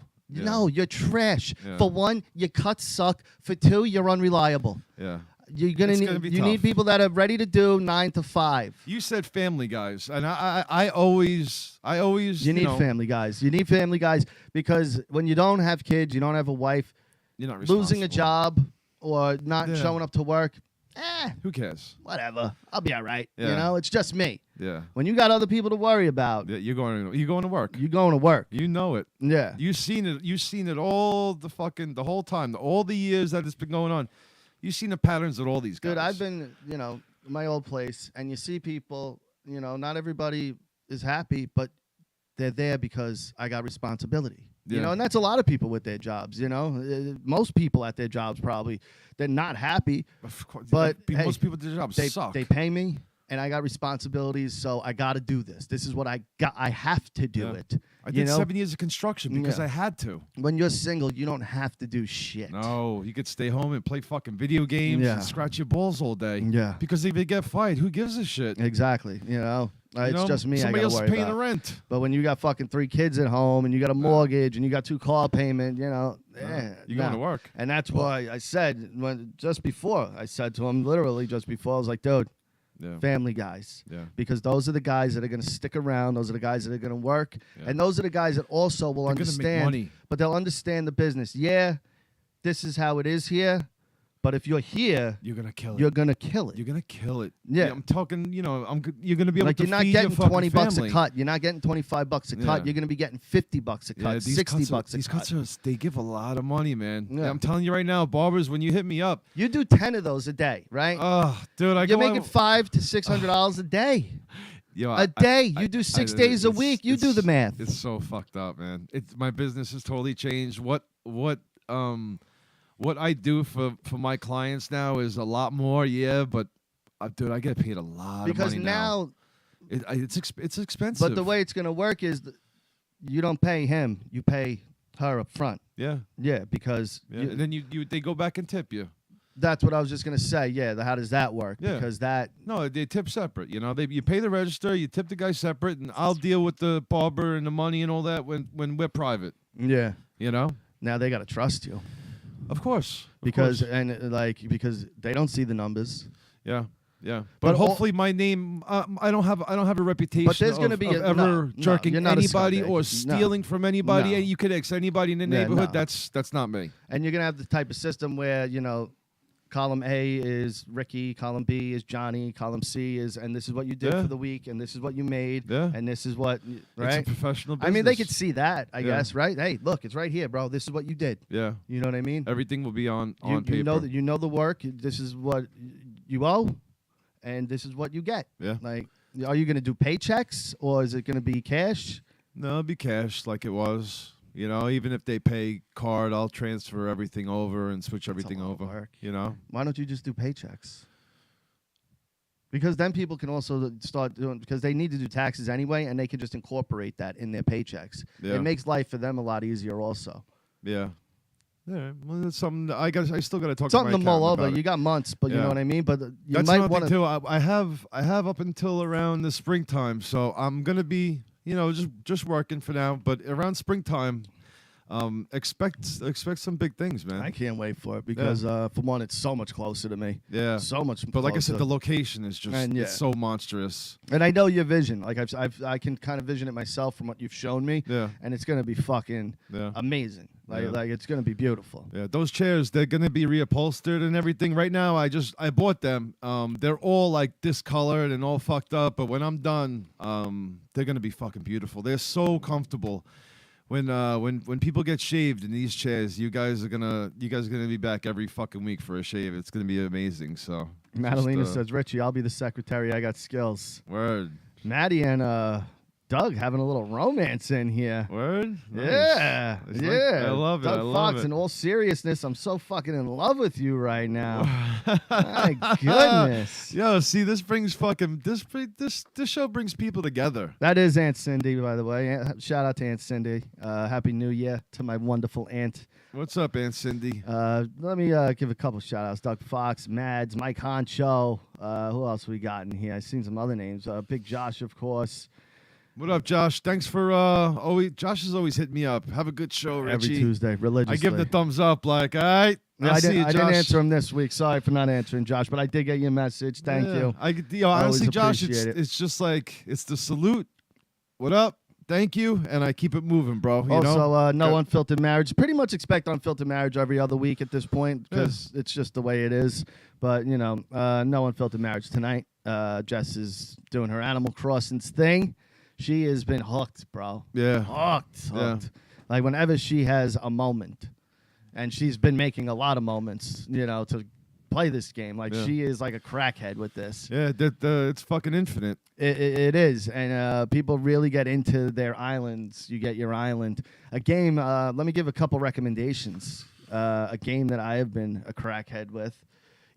you're trash. Yeah. For one, your cuts suck. For two, you're unreliable. Yeah. You're gonna be you tough. need people that are ready to do 9 to 5. You said family guys, and I always You need family guys. You need family guys because when you don't have kids, you don't have a wife, you're not losing a responsible. job or not Yeah. showing up to work. Who cares? Whatever. I'll be all right. Yeah. It's just me. Yeah. When you got other people to worry about, You're going to work. you're going to work. You know it. Yeah. You've seen it all the whole time, all the years that it's been going on. You've seen the patterns of all these guys. Dude, I've been, my old place, and you see people, not everybody is happy, but they're there because I got responsibility. Yeah. And that's a lot of people with their jobs, Most people at their jobs probably, they're not happy, Of course, but most people do their jobs suck. They pay me, and I got responsibilities, so I got to do this. This is what I got. I have to do it. I did 7 years of construction because Yeah. I had to. When you're single, you don't have to do shit. No, you could stay home and play fucking video games Yeah. and scratch your balls all day. Yeah. Because if you get fired, who gives a shit? Exactly. It's just me. Somebody I else gotta is worry paying about. the rent. But when you got fucking 3 kids at home and you got a mortgage and you got 2 car payment, You're going to work. And that's why I said I said to him literally just before, I was like, dude, Yeah. family guys. Yeah. Because those are the guys that are going to stick around. Those are the guys that are going to work. Yeah. And those are the guys that also will They're gonna make understand. money. But they'll understand the business. Yeah, this is how it is here. But if you're here, You're going to kill it. you're going to kill it. You're going to kill it. Yeah. I'm talking, you're going to be able Like to you're not feed getting your fucking 20 bucks a family. cut. You're not getting 25 bucks a cut. Yeah. You're going to be getting 50 bucks a cut, these 60 cuts bucks a these cut. cuts they give a lot of money, man. Yeah. I'm telling you right now, barbers, when you hit me up, You do 10 of those a day, right? oh, dude, You're making $500 to $600 a day. A day. You do 6 days a week. You do the math. It's so fucked up, man. My business has totally changed. What I do for my clients now is a lot more, but dude, I get paid a lot Because of money now. It's expensive. But the way it's going to work is you don't pay him. You pay her up front. yeah, Yeah, because and then they go back and tip you. that's what I was just going to say. Yeah, how does that work? Yeah. Because No, they tip separate. You pay the register, you tip the guy separate, and I'll deal with the barber and the money and all that when we're private. yeah. Now they got to trust you. Of course. Because they don't see the numbers. Yeah. But But hopefully my name I don't have a reputation But there's gonna of, be of a- ever no, jerking you're not a anybody scumbag. or No. stealing from anybody. No. And you could ex anybody in the Yeah, neighborhood. no. That's not me. And you're going to have the type of system where, column A is Ricky, column B is Johnny, column C is, and this is what you did Yeah. for the week, and this is what you made, Yeah. and this is what, right? It's a professional business. I mean, they could see that, I Yeah. guess, right? Hey, look, it's right here, bro. This is what you did. Yeah. You know what I mean? Everything will be on You paper. know that you know the work. This is what you owe, and this is what you get. Yeah. Like, are you going to do paychecks or is it going to be cash? No, it'll be cash like it was. Even if they pay card, I'll transfer everything over and switch everything lot of over. work. You know? Why don't you just do paychecks? Because then people can also start doing, because they need to do taxes anyway, and they can just incorporate that in their paychecks. Yeah. It makes life for them a lot easier also. Yeah. Yeah, well, that's something I still got to talk Something to to my mull accountant over. about You it. got months, but you Yeah. know what I mean? But you That's might another want thing to. too. I have up until around the springtime, so I'm gonna be, just working for now. But around springtime, expect some big things, man. I can't wait for it because, for one, it's so much closer to me. Yeah. So much But like I said, closer. the location is just And, yeah. it's so monstrous. And I know your vision. Like I can kind of vision it myself from what you've shown me. Yeah. And it's gonna be fucking Yeah. amazing. Yeah. Like it's gonna be beautiful. Yeah, those chairs, they're gonna be reupholstered and everything. Right now, I bought them. They're all like discolored and all fucked up. But when I'm done, they're gonna be fucking beautiful. They're so comfortable. When people get shaved in these chairs, you guys are gonna be back every fucking week for a shave. It's gonna be amazing. So Madalena just, says, Richie, I'll be the secretary. I got skills. word. Maddie and Doug having a little romance in here. Word? Nice. Yeah, It's like- yeah. I love it. Doug I love Fox, it. in all seriousness, I'm so fucking in love with you right now. My goodness. Yo, see, this show brings people together. That is Aunt Cindy, by the way. Shout out to Aunt Cindy. Happy New Year to my wonderful aunt. What's up, Aunt Cindy? Let me give a couple shout outs. Doug Fox, Mads, Mike Honcho. Who else we got in here? I've seen some other names. Big Josh, of course. What up, Josh? Thanks for Josh has always hit me up. Have a good show, Richie. Every Tuesday, religiously. I give the thumbs up, like, all right. Yeah, I see you, I Josh. didn't answer him this week. Sorry for not answering, Josh, but I did get your message. Thank you. Honestly, Always Josh, appreciate it. it's just like it's the salute. What up? Thank you, and I keep it moving, bro. You Also, know? no unfiltered marriage. Pretty much expect unfiltered marriage every other week at this point because it's just the way it is. But, no unfiltered marriage tonight. Jess is doing her Animal Crossings thing. She has been hooked, bro. Yeah. Hooked. Yeah. Like, whenever she has a moment, and she's been making a lot of moments, to play this game. Like, Yeah. she is like a crackhead with this. Yeah, it's fucking infinite. It is, and people really get into their islands. You get your island. A game, let me give a couple recommendations. A game that I have been a crackhead with,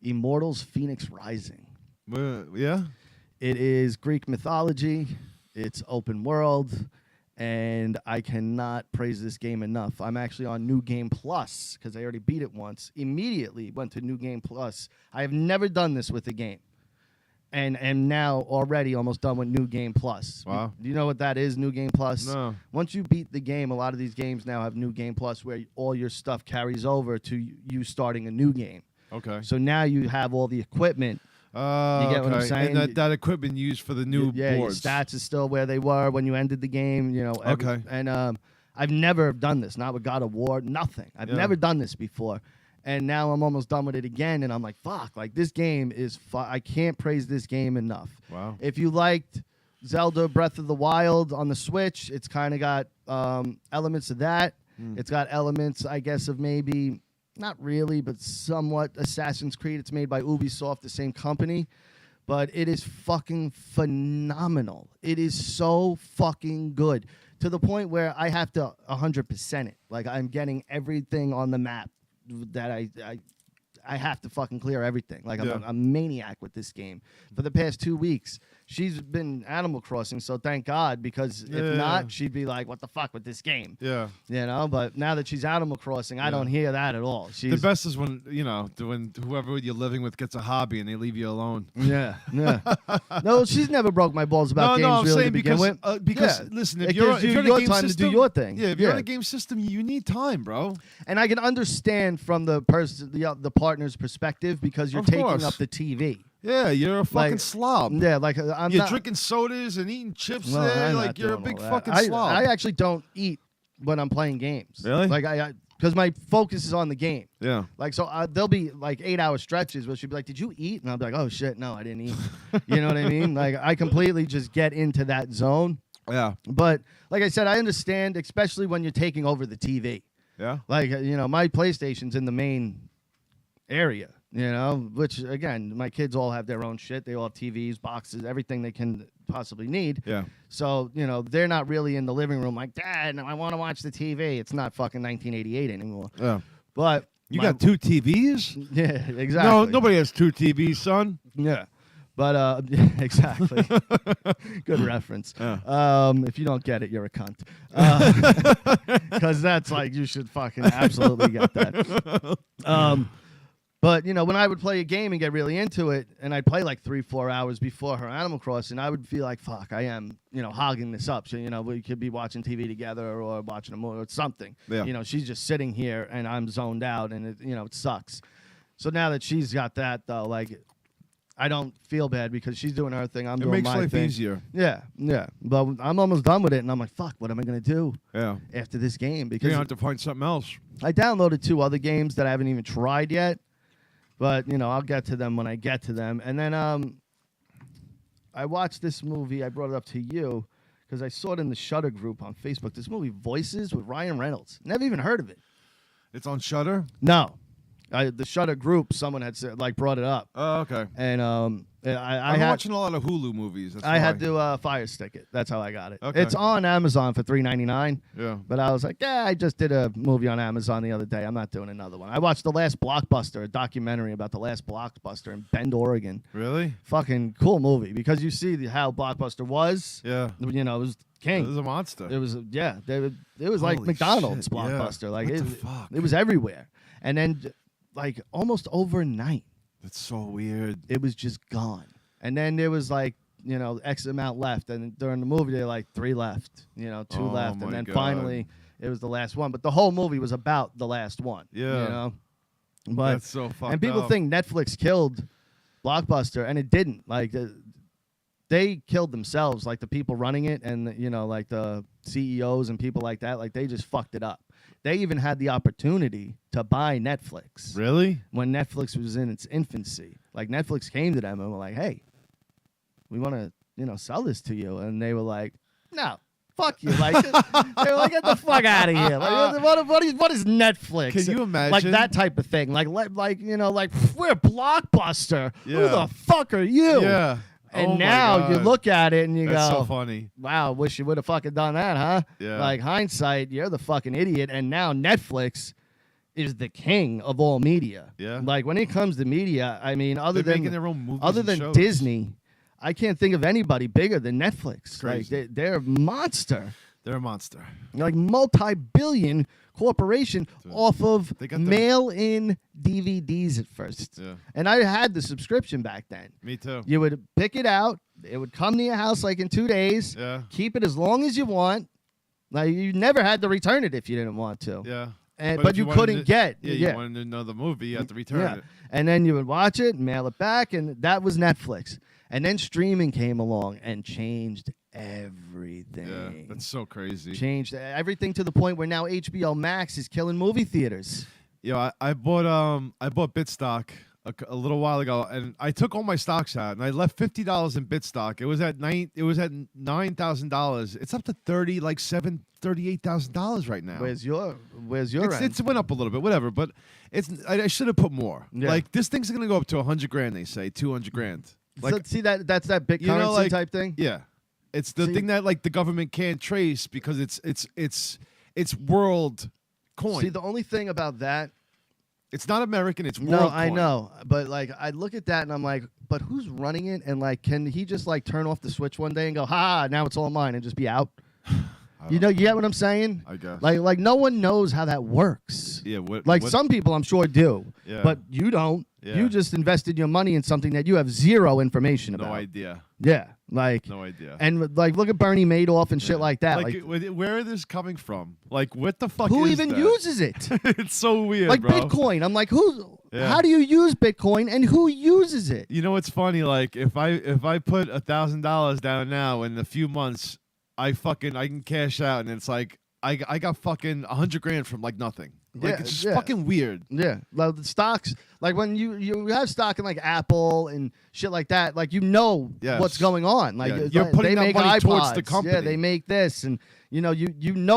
Immortals Phoenix Rising. Yeah. It is Greek mythology. It's open world, and I cannot praise this game enough. I'm actually on New Game Plus because I already beat it once. Immediately went to New Game Plus. I have never done this with a game, and am now already almost done with New Game Plus. Wow. Do you know what that is, New Game Plus? No. Once you beat the game, a lot of these games now have New Game Plus where all your stuff carries over to you starting a new game. Okay. So now you have all the equipment. You get what I'm okay. saying? And that equipment used for the new Yeah, boards. your stats is still where they were when you ended the game. Okay. And I've never done this, not with God of War, nothing. I've Yeah. never done this before, and now I'm almost done with it again. And I'm like, fuck, like this game is. I can't praise this game enough. Wow. If you liked Zelda Breath of the Wild on the Switch, it's kind of got elements of that. It's got elements, I guess, of maybe. Not really, but somewhat Assassin's Creed. It's made by Ubisoft, the same company. But it is fucking phenomenal. It is so fucking good. To the point where I have to 100% it. Like, I'm getting everything on the map that I have to fucking clear everything. Like, I'm a maniac with this game. For the past 2 weeks, she's been Animal Crossing, so thank God, because if not, she'd be like, what the fuck with this game? Yeah. But now that she's Animal Crossing, I don't hear that at all. The best is when whoever you're living with gets a hobby and they leave you alone. Yeah. No, she's never broke my balls about games I'm really saying to begin because with. listen, It if you're gives you in a your game time to system, do your thing. Yeah, if you're in a game system, you need time, bro. And I can understand from the partner's perspective because you're Of taking course. up the TV. Yeah, you're a fucking slob. Yeah, like I'm You're not drinking sodas and eating chips well, there, I'm like not you're a doing big all that. fucking slob. I actually don't eat when I'm playing games. Really? Like because my focus is on the game. yeah. Like, so there'll be like 8-hour stretches where she'll be like, did you eat? And I'll be like, oh shit, no, I didn't eat. You know what I mean? Like, I completely just get into that zone. Yeah. But like I said, I understand, especially when you're taking over the TV. Yeah. Like, my PlayStation's in the main area, which, again, my kids all have their own shit. They all have TVs, boxes, everything they can possibly need. Yeah. So, they're not really in the living room like, Dad, I want to watch the TV. It's not fucking 1988 anymore. Yeah. But You got 2 TVs? yeah, exactly. No, nobody has 2 TVs, son. Yeah. But exactly. Good reference. If you don't get it, you're a cunt. Because that's like, you should fucking absolutely get that. But, you know, when I would play a game and get really into it, and I'd play like 3-4 hours before her Animal Crossing, I would feel like, fuck, I am, you know, hogging this up. So, you know, we could be watching TV together or watching a movie or something. Yeah. You know, she's just sitting here and I'm zoned out, and, it, you know, it sucks. So now that she's got that, though, like, I don't feel bad because she's doing her thing. I'm doing my thing. It makes life easier. Yeah, yeah. But I'm almost done with it, and I'm like, fuck, what am I going to do after this game? Because You're going to have to find something else. I downloaded 2 other games that I haven't even tried yet. But, you know, I'll get to them when I get to them. And then I watched this movie. I brought it up to you because I saw it in the Shudder group on Facebook. This movie, Voices, with Ryan Reynolds. Never even heard of it. It's on Shudder? No. The Shudder group, someone had said, like, brought it up. Oh, okay. And I'm watching a lot of Hulu movies. I had to Fire Stick it. That's how I got it. Okay. It's on Amazon for $3.99. Yeah. But I was like, yeah, I just did a movie on Amazon the other day. I'm not doing another one. I watched The Last Blockbuster, a documentary about The Last Blockbuster in Bend, Oregon. Really? Fucking cool movie because you see how Blockbuster was. Yeah. You know, it was king. It was a monster. It was, yeah. It was like Holy McDonald's shit, Blockbuster. yeah. Like What the fuck? It was everywhere. And then, like, almost overnight, That's so weird. it was just gone. And then there was like, you know, X amount left. And during the movie, they're like 3 left, you know, 2 Oh, left. And my then God. finally, it was the last one. But the whole movie was about the last one. Yeah. You know? But, That's so fucked and people up. think Netflix killed Blockbuster, and it didn't. Like, they killed themselves, like the people running it and, you know, like the CEOs and people like that. Like, they just fucked it up. They even had the opportunity to buy Netflix. Really? When Netflix was in its infancy. Like, Netflix came to them and were like, hey, we want to, you know, sell this to you. And they were like, no, fuck you. Like, they were like, get the fuck out of here. Like, what is Netflix? Can you imagine? Like, that type of thing. Like you know, like, we're Blockbuster. Yeah. Who the fuck are you? Yeah. And Oh my now you God. look at it and you That's go, so funny. wow, wish you would have fucking done that, huh? Yeah. Like, hindsight, you're the fucking idiot. And now Netflix is the king of all media. Yeah. Like, when it comes to media, I mean, They're making their own movies other and than shows. Disney, I can't think of anybody bigger than Netflix. Crazy. Like, they're a monster. They're a monster. Like, multi-billion corporation off of They got the- mail-in DVDs at first. Yeah. And I had the subscription back then. Me too. You would pick it out. It would come to your house like in 2 days. Yeah. Keep it as long as you want. Like, you never had to return it if you didn't want to. Yeah. But if you wanted couldn't to- get. Yeah, you wanted another movie, you had to return Yeah. it. And then you would watch it, mail it back, and that was Netflix. And then streaming came along and changed everything. Yeah, that's so crazy. Changed everything to the point where now HBO Max is killing movie theaters. Yo, I bought Bitstock a little while ago, and I took all my stocks out, and I left $50 in Bitstock. It was at $9,000. It's up to $38,000 right now. Where's your end? It's went up a little bit, whatever. But I should have put more. Yeah. Like, this thing's gonna go up to $100,000. They say $200,000. Like, So, see, that's that big you know, currency like, type thing? yeah, it's the See- thing that like the government can't trace because it's world coin. See, the only thing about that, It's not American. It's world no, coin. I know, but like I look at that and I'm like, but who's running it? And like, can he just like turn off the switch one day and go, ha, now it's all mine, and just be out? You know, you get what I'm saying? I guess. Like no one knows how that works. Yeah. What? Like what- some people, I'm sure do, Yeah. but you don't. Yeah. You just invested your money in something that you have zero information No about. idea. Yeah, like No idea. and like look at Bernie Madoff and shit like that. Like, where is this coming from? Like, what the fuck? who is even that? uses it? It's so weird, Like bro. Bitcoin. I'm like, who? Yeah. How do you use Bitcoin and who uses it? You know what's funny? Like, if I put $1,000 down now, in a few months, I can cash out, and it's like I got fucking $100,000 from like nothing. Like, Yeah, it's just yeah. fucking weird. Yeah, like the stocks, like when you have stock in like Apple and shit like that, like you know Yes. what's going on. Like Yeah, you're like, putting they that make money iPods. towards the company. Yeah, they make this, and you know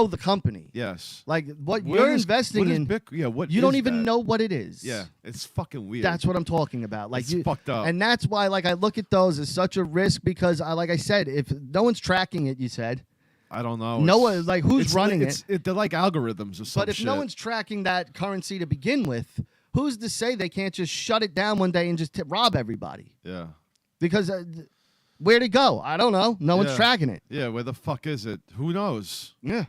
the company. Yes. Like what What you're is- investing what is in, what you don't is even that? know what it is. Yeah, it's fucking weird. That's what I'm talking about. Like It's fucked up. and that's why like I look at those as such a risk because like I said, if no one's tracking it, you said. I don't know. No It's- one like who's it's- running it's, it. They're like algorithms or something. But if no one's tracking that currency to begin with, who's to say they can't just shut it down one day and just rob everybody? yeah, because where'd it go? I don't know. No one's Yeah. tracking it. Yeah, where the fuck is it? Who knows? Yeah.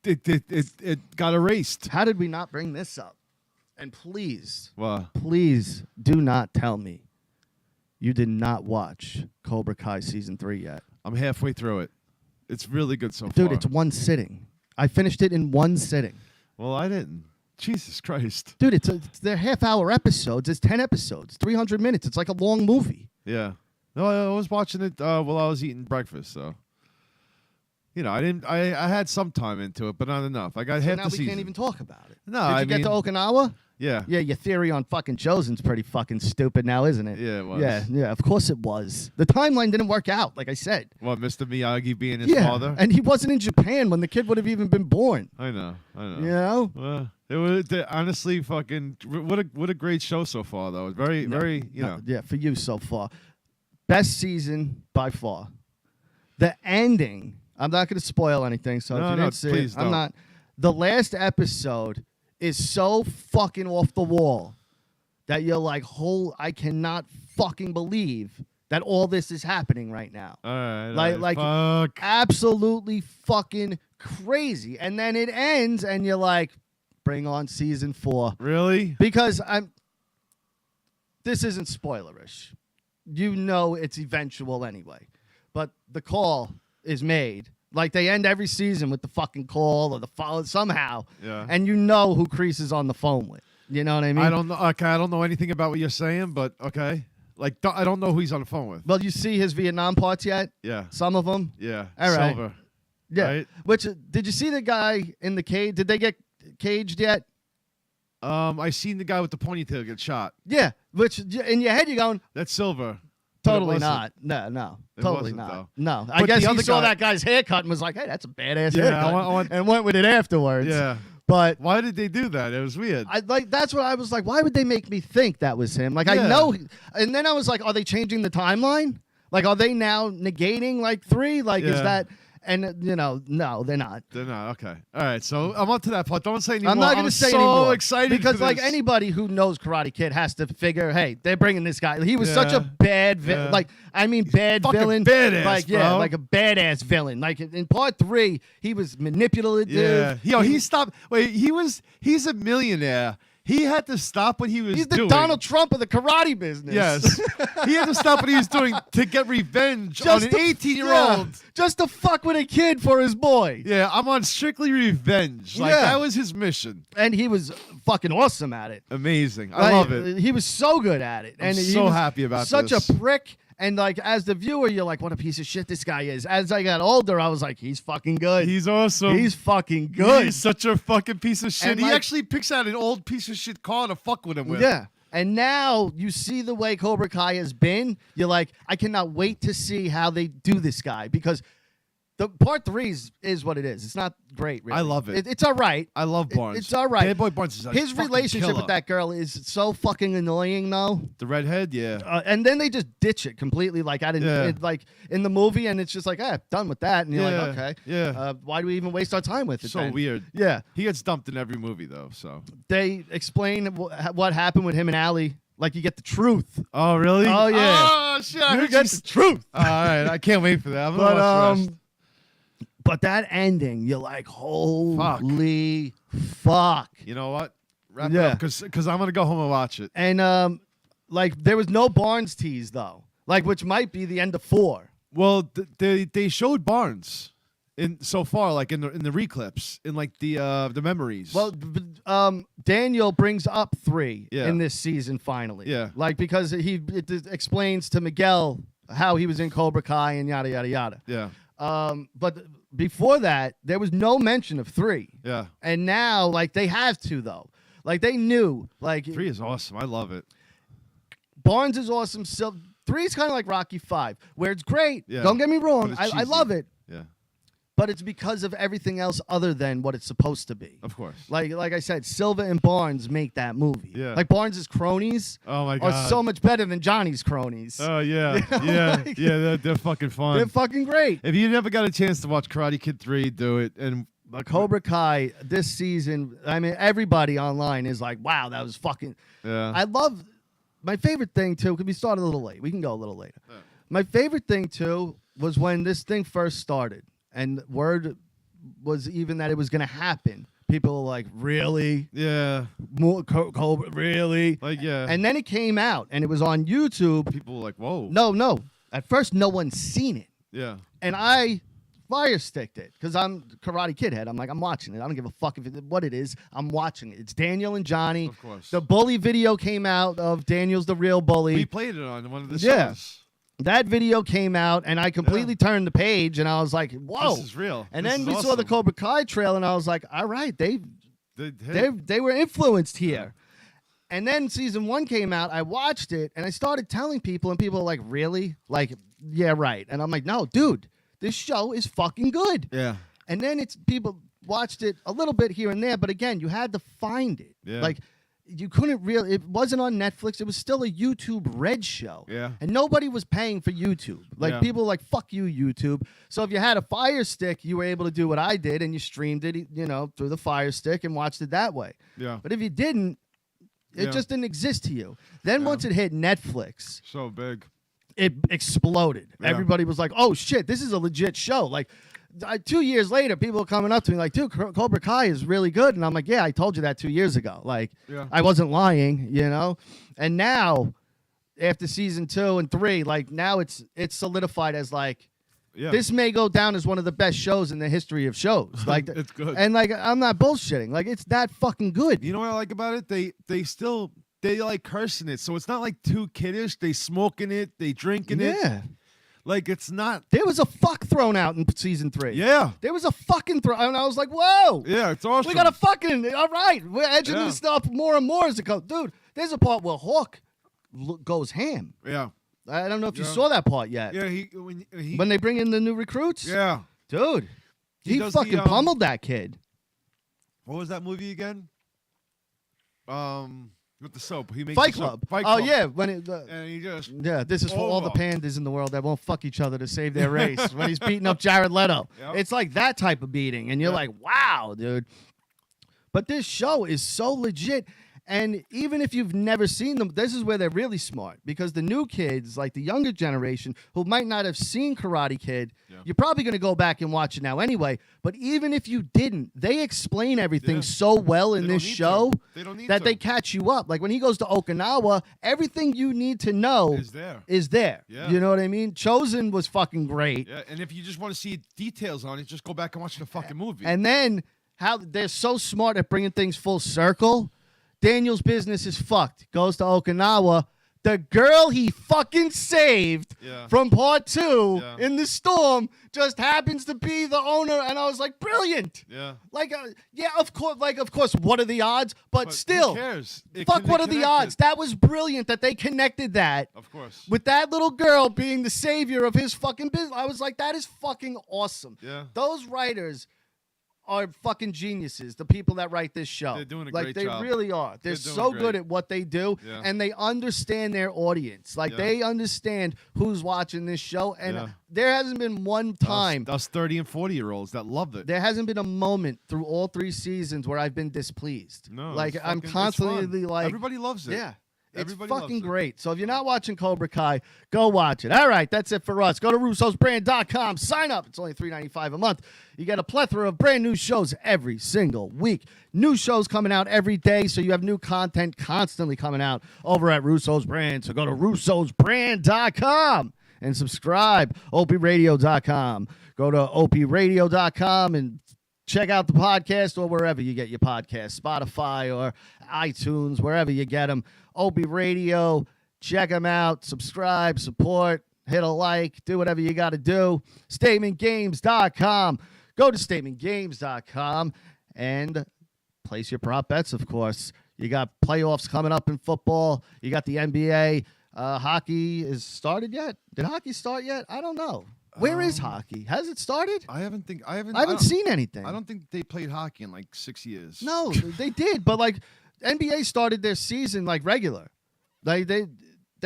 It got erased. How did we not bring this up? And please, Wow. please do not tell me you did not watch Cobra Kai season 3 yet. I'm halfway through it. It's really good so Dude, far. it's one sitting. I finished it in one sitting. Well, I didn't. Jesus Christ. Dude, they're half-hour episodes. It's 10 episodes, 300 minutes. It's like a long movie. Yeah. No, I was watching it while I was eating breakfast, so. You know, I had some time into it, but not enough. I got So half now the we season. can't even talk about it. No, Did I you get to mean- Okinawa? Yeah. Yeah, your theory on fucking Chosen's pretty fucking stupid now, isn't it? Yeah, it was. Yeah, of course it was. The timeline didn't work out, like I said. What, Mr. Miyagi being his Yeah, father? and he wasn't in Japan when the kid would have even been born. I know. You know? Well, it was honestly fucking what a great show so far though. Very you know. Yeah, for you so far. Best season by far. The ending, I'm not going to spoil anything, so if No, you no, didn't see please it, I'm don't. not. The last episode is so fucking off the wall that you're like, I cannot fucking believe that all this is happening right now. All right. Like fuck. absolutely fucking crazy. And then it ends and you're like, bring on season 4. Really? Because this isn't spoilerish. You know it's eventual anyway. But the call is made. Like they end every season with the fucking call or the phone somehow. Yeah. And you know who Kreese is on the phone with. You know what I mean? I don't know. Okay, I don't know anything about what you're saying, but okay. Like I don't know who he's on the phone with. Well, you see his Vietnam parts yet? Yeah. Some of them? Yeah. All right. Silver. Yeah. Right? Which, did you see the guy in the cage? Did they get caged yet? I seen the guy with the ponytail get shot. Yeah. Which, in your head, you're going, That's Silver. But it totally wasn't. not. No. It Totally wasn't, not. though. No. I But guess the he other saw guy- that guy's haircut and was like, hey, that's a badass Yeah, haircut. I want- and went with it afterwards. Yeah. But Why did they do that? It was weird. that's what I was like, why would they make me think that was him? Like, I Yeah. know. And then I was like, are they changing the timeline? Like, are they now negating like 3? Like, is Yeah. that, and no, they're not. They're not. Okay. All right. So I'm up to that part. Don't say anymore. I'm not going to say so anymore. excited because for like this. anybody who knows Karate Kid has to figure, hey, they're bringing this guy. He was such Yeah. a bad Yeah. like I mean bad fucking villain. badass, like yeah, bro. like a badass villain. Like in part 3, he was manipulative. Yeah. Yo, he stopped. Wait, he's a millionaire. He had to stop what he was He's the doing. Donald Trump of the karate business. Yes. He had to stop what he was doing to get revenge on an to- 18-year-old. yeah, just to fuck with a kid for his boy. Yeah, I'm on strictly revenge. Like, Yeah. that was his mission. And he was fucking awesome at it. Amazing. I Like, love it. He was so good at it. And he so was happy about such this. a prick. And like as the viewer, you're like, what a piece of shit this guy is. As I got older, I was like, he's fucking good. He's awesome. He's fucking good. He's such a fucking piece of shit. And, He like- actually picks out an old piece of shit car to fuck with him with. Yeah. And now you see the way Cobra Kai has been. You're like, I cannot wait to see how they do this guy because the part 3 is what it is. It's not great, really. I love it. It's all right. I love Barnes. It's all right. Bad Boy Barnes is a His fucking relationship killer. with that girl is so fucking annoying, though. The redhead, yeah. And then they just ditch it completely, like I didn't, Yeah. like in the movie, and it's just like, done with that, and you're Yeah, like, okay, yeah. why do we even waste our time with it? So then? weird. Yeah, He gets dumped in every movie though. So. they explain what happened with him and Allie. Like you get the truth. Oh really? Oh, yeah. Oh shit! I You heard get the truth. All right, I can't wait for that. I'm gonna But watch the rest. but that ending, you're like, holy fuck. You know what? Wrap Yeah. it up because I'm gonna go home and watch it. And like there was no Barnes tease though, like which might be the end of 4. Well, they showed Barnes in so far, like in the reclips, in like the memories. Well, Daniel brings up 3 Yeah. in this season finally. Yeah. Like because it explains to Miguel how he was in Cobra Kai and yada yada yada. yeah, But before that, there was no mention of 3. yeah. And now, like they have to though. Like they knew. Like 3 is awesome. I love it. Barnes is awesome. 3 is kind of like Rocky 5, where it's great. Yeah. Don't get me wrong. But it's I cheesy. love it. Yeah, But it's because of everything else other than what it's supposed to be. of course. Like I said, Silva and Barnes make that movie. Yeah. Like Barnes' cronies Oh my are god. so much better than Johnny's cronies. Oh yeah, You know, yeah, like- yeah. They're fucking fun. They're fucking great. If you never got a chance to watch Karate Kid 3, do it. And But Cobra Kai this season, I mean, everybody online is like, wow, that was fucking. yeah, I love my favorite thing too, because we started a little late. We can go a little later. Yeah. My favorite thing too was when this thing first started, and word was even that it was gonna happen. People were like, "Really? Yeah. More Cobra? Really?" Like, yeah. And then it came out, and it was on YouTube. people were like, whoa. No. At first, no one's seen it, Yeah. and I fire sticked it because I'm Karate Kid head. I'm like, I'm watching it. I don't give a fuck what it is. I'm watching it. It's Daniel and Johnny. Of course. The bully video came out of Daniel's the real bully. We played it on one of the Yeah. shows. That video came out, and I completely turned the page, and I was like, whoa. This is real. And This then is we saw the awesome. Cobra Kai trail, and I was like, all right, they Hey, were influenced here. And then season 1 came out. I watched it, and I started telling people, and people were like, really? Like, yeah, right. And I'm like, no, dude, this show is fucking good. yeah. And then people watched it a little bit here and there, but again, you had to find it. Yeah. Like, you couldn't really, it wasn't on Netflix. It was still a YouTube Red show. Yeah. And nobody was paying for YouTube. Like, Yeah. people were like, fuck you, YouTube. So if you had a Fire Stick, you were able to do what I did, and you streamed it, through the Fire Stick and watched it that way. Yeah. But if you didn't, it Yeah. just didn't exist to you. Then Yeah. once it hit Netflix, So big. it exploded. Yeah. Everybody was like, "Oh shit, this is a legit show." Like 2 years later, people were coming up to me like, "Dude, Cobra Kai is really good," and I'm like, "Yeah, I told you that 2 years ago." Like, Yeah. I wasn't lying, And now, after season 2 and 3, like now it's solidified as like Yeah. this may go down as one of the best shows in the history of shows. Like, It's good. and like I'm not bullshitting. Like it's that fucking good. You know what I like about it? They like cursing it, so it's not like too kiddish. They smoking it, they drinking it. Yeah. Like it's not. There was a fuck thrown out in season 3. Yeah. There was a fucking throw, and I was like, "Whoa, Yeah, it's awesome. we got a fucking all right." We're edging Yeah. this stuff more and more as it goes, dude. There's a part where Hawk goes ham. Yeah. I don't know if you Yeah. saw that part yet. Yeah. When they bring in the new recruits, Yeah. dude, he does the, fucking pummeled that kid. What was that movie again? With the soap. He makes Fight the soap. Club. Fight Oh Club. yeah, when it. And he just. Yeah, this is for all the Over. pandas in the world that won't fuck each other to save their race. When he's beating up Jared Leto, Yep. it's like that type of beating, and you're Yep. like, "Wow, dude." But this show is so legit. And even if you've never seen them, this is where they're really smart, because the new kids, like the younger generation, who might not have seen Karate Kid, Yeah. you're probably going to go back and watch it now anyway. But even if you didn't, they explain everything Yeah. so well in They don't this need show to. They don't need that to. they catch you up. Like when he goes to Okinawa, everything you need to know Is there. is there. Yeah. You know what I mean? Chosen was fucking great. Yeah. And if you just want to see details on it, just go back and watch the fucking movie. And then how they're so smart at bringing things full circle. Daniel's business is fucked. Goes to Okinawa. The girl he fucking saved Yeah. from part 2 Yeah. in the storm just happens to be the owner. And I was like, brilliant. Yeah. Like, yeah, of course, what are the odds? But still, who cares? fuck, what are the odds? That was brilliant that they connected that. Of course. With that little girl being the savior of his fucking business. I was like, that is fucking awesome. Yeah. Those writers are fucking geniuses, the people that write this show. They're doing a like, great they job. really are. They're They're doing so great. good at what they do, Yeah. and they understand their audience. Like, Yeah. they understand who's watching this show, and Yeah. there hasn't been one time, Us 30 and 40-year-olds that loved it. there hasn't been a moment through all 3 seasons where I've been displeased. No. Like, it's I'm fucking- it's constantly fun. like, Everybody loves it. yeah. It's Everybody fucking loves it. great. So if you're not watching Cobra Kai, go watch it. All right, that's it for us. Go to russosbrand.com. Sign up. It's only $3.95 a month. You get a plethora of brand new shows every single week. New shows coming out every day, so you have new content constantly coming out over at Russo's Brand. So go to russosbrand.com and subscribe. opradio.com. Go to opradio.com and check out the podcast or wherever you get your podcast, Spotify or iTunes, wherever you get them. Opie Radio, check them out, subscribe, support, hit a like, do whatever you got to do. StatementGames.com. Go to StatementGames.com and place your prop bets, of course. You got playoffs coming up in football. You got the NBA. Hockey is started yet? Did hockey start yet? I don't know. Where is hockey? Has it started? I haven't I haven't seen anything. I don't think they played hockey in like 6 years. No, they did, but like NBA started their season like regular. Like they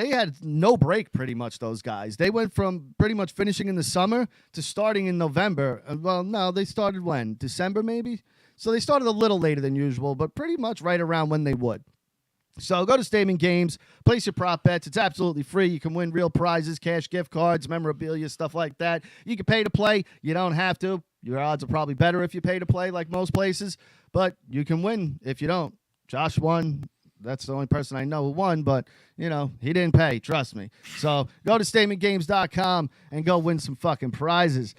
had no break pretty much, those guys. They went from pretty much finishing in the summer to starting in November. Well, no, they started when? December maybe? So they started a little later than usual, but pretty much right around when they would. So go to Statement Games, place your prop bets. It's absolutely free. You can win real prizes, cash gift cards, memorabilia, stuff like that. You can pay to play. You don't have to. Your odds are probably better if you pay to play like most places, but you can win if you don't. Josh won. That's the only person I know who won, but, he didn't pay. Trust me. So go to statementgames.com and go win some fucking prizes.